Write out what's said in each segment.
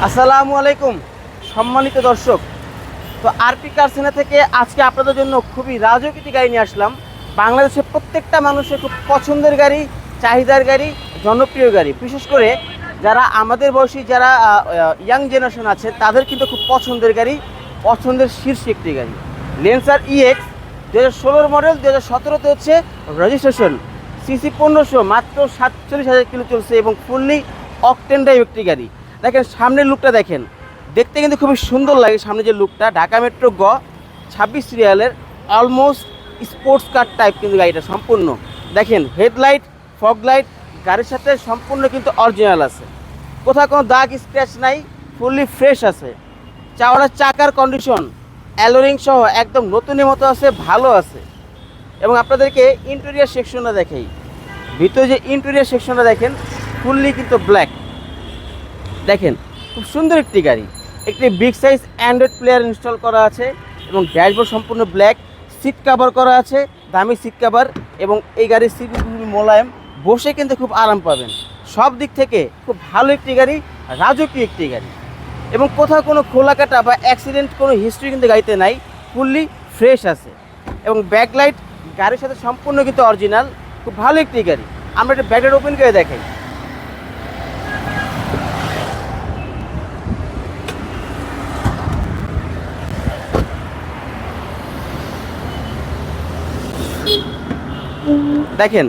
আসসালামু আলাইকুম সম্মানিত দর্শক। তো আরপি কার সেনা থেকে আজকে আপনাদের জন্য খুবই রাজকীয় একটি গাড়ি নিয়ে আসলাম। বাংলাদেশের প্রত্যেকটা মানুষের খুব পছন্দের গাড়ি, চাহিদার গাড়ি, জনপ্রিয় গাড়ি। বিশেষ করে যারা আমাদের বয়সী যারা ইয়াং জেনারেশন আছে তাদের কিন্তু খুব পছন্দের গাড়ি, পছন্দের শীর্ষে একটি গাড়ি লেন্সার ইএক্স 2016 মডেল, 2017তে হচ্ছে রেজিস্ট্রেশন। সিসি 1500, মাত্র 47,000 কিলো চলছে এবং ফুললি অকটেন ড্রাইভ একটি গাড়ি। দেখেন সামনের লুকটা দেখেন, দেখতে কিন্তু খুবই সুন্দর লাগে। সামনে যে লুকটা, ঢাকা মেট্রো 26 সিরিয়ালের অলমোস্ট স্পোর্টস কার টাইপ কিন্তু গাড়িটা সম্পূর্ণ। দেখেন হেডলাইট, ফগ লাইট গাড়ির সাথে সম্পূর্ণ কিন্তু অরিজিনাল আছে, কোথাও কোনো দাগ স্ক্র্যাচ নাই, ফুললি ফ্রেশ আছে। চাওড়া চাকার কন্ডিশন অ্যালোরিং সহ একদম নতুনের মতো আছে, ভালো আছে। এবং আপনাদেরকে ইন্টেরিয়ার সেকশনটা দেখাই, ভিতরে যে ইন্টেরিয়ার সেকশনটা দেখেন ফুললি কিন্তু ব্ল্যাক। দেখেন খুব সুন্দর একটি গাড়ি, একটি big size Android player install করা আছে এবং ড্যাশবোর্ড সম্পূর্ণ ব্ল্যাক। সিট কাভার করা আছে, দামি সিট কাভার, এবং এই গাড়ির সিট খুবই মোলায়েম, বসে কিন্তু খুব আরাম পাবেন। সব দিক থেকে খুব ভালো একটি গাড়ি, রাজকীয় একটি গাড়ি, এবং কোথাও কোনো খোলা কাটা বা অ্যাক্সিডেন্ট কোনো হিস্ট্রি কিন্তু গাড়িতে নাই, ফুললি ফ্রেশ আছে। এবং ব্যাকলাইট গাড়ির সাথে সম্পূর্ণ কিন্তু অরিজিনাল, খুব ভালো একটি গাড়ি। আমরা একটা ব্যাকলাইট ওপেন করে দেখাই। দেখেন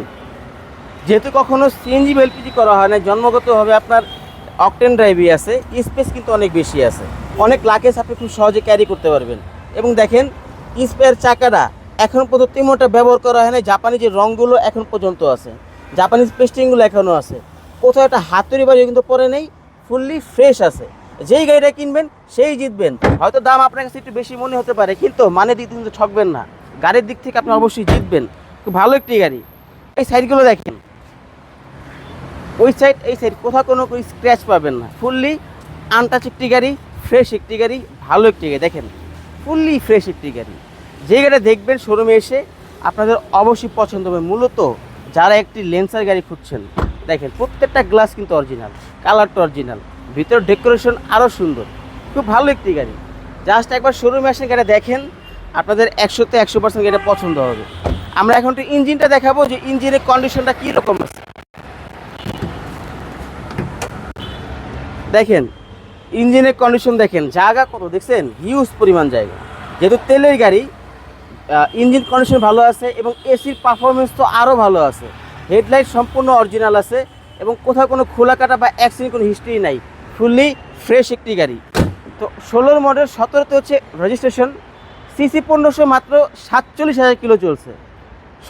যেহেতু কখনো সিএনজি বা এলপিজি করা হয় না, জন্মগতভাবে আপনার অকটেন ড্রাইভই আছে, স্পেস কিন্তু অনেক বেশি আছে, অনেক লাগেজ আপনি খুব সহজে ক্যারি করতে পারবেন। এবং দেখেন স্পেয়ার চাকাটা এখন পর্যন্ত তেমনটা ব্যবহার করা হয় না, জাপানি যে রঙগুলো এখন পর্যন্ত আছে, জাপানিজ পেস্টিংগুলো এখনও আছে, কোথাও একটা হাতুড়ি বাড়ি কিন্তু পরে নেই, ফুললি ফ্রেশ আছে। যেই গাড়িটা কিনবেন সেই জিতবেন। হয়তো দাম আপনার কাছে একটু বেশি মনে হতে পারে, কিন্তু মানে দিক কিন্তু ঠকবেন না, গাড়ির দিক থেকে আপনি অবশ্যই জিতবেন। খুব ভালো একটি গাড়ি। এই সাইডগুলো দেখেন, ওই সাইড এই সাইড কোথাও কোনো স্ক্র্যাচ পাবেন না, ফুললি আনটাচ একটি গাড়ি, ফ্রেশ একটি গাড়ি, ভালো একটি গাড়ি। দেখেন ফুললি ফ্রেশ একটি গাড়ি। যে গাড়িটা দেখবেন শোরুমে এসে আপনাদের অবশ্যই পছন্দ হবে। মূলত যারা একটি লেন্সার গাড়ি খুঁজছেন, দেখেন প্রত্যেকটা গ্লাস কিন্তু অরিজিনাল, কালারটা অরিজিনাল, ভিতর ডেকোরেশন আরও সুন্দর, খুব ভালো একটি গাড়ি। জাস্ট একবার শোরুমে আসেন, গাড়ি দেখেন, আপনাদের 100তে 100% গাড়িটা পছন্দ হবে। আমরা এখন একটু ইঞ্জিনটা দেখাবো যে ইঞ্জিনের কন্ডিশনটা কীরকম আছে। দেখেন ইঞ্জিনের কন্ডিশন দেখেন, জায়গা কত দেখছেন, হিউজ পরিমাণ জায়গা। যেহেতু তেলের গাড়ি, ইঞ্জিন কন্ডিশন ভালো আছে এবং এসির পারফরমেন্স তো আরও ভালো আছে। হেডলাইট সম্পূর্ণ অরিজিনাল আছে এবং কোথাও কোনো খোলা কাটা বা অ্যাক্সিডেন্ট কোনো হিস্ট্রি নাই, ফুললি ফ্রেশ একটি গাড়ি। তো 16 মডেল, 17তে হচ্ছে রেজিস্ট্রেশন। সিসি 1500, মাত্র 47,000 কিলো চলছে,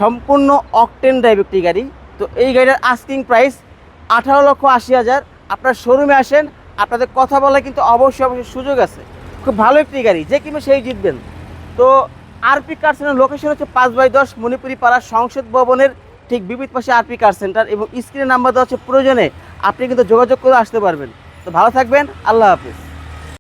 সম্পূর্ণ অকটেন ড্রাইভ একটি গাড়ি। তো এই গাড়ির আস্কিং প্রাইস 18,80,000। আপনার শোরুমে আসেন, আপনাদের কথা বলা কিন্তু অবশ্যই সুযোগ আছে। খুব ভালো একটি গাড়ি, যে কিনবে সেই জিতবেন। তো আরপি কার সেন্টার লোকেশন হচ্ছে 5/10 মণিপুরি পাড়া সংসদ ভবনের ঠিক বিপরীত পাশে আরপি কার সেন্টার, এবং স্ক্রিনে নাম্বার দেওয়া হচ্ছে, প্রয়োজনে আপনি কিন্তু যোগাযোগ করে আসতে পারবেন। তো ভালো থাকবেন, আল্লাহ হাফিজ।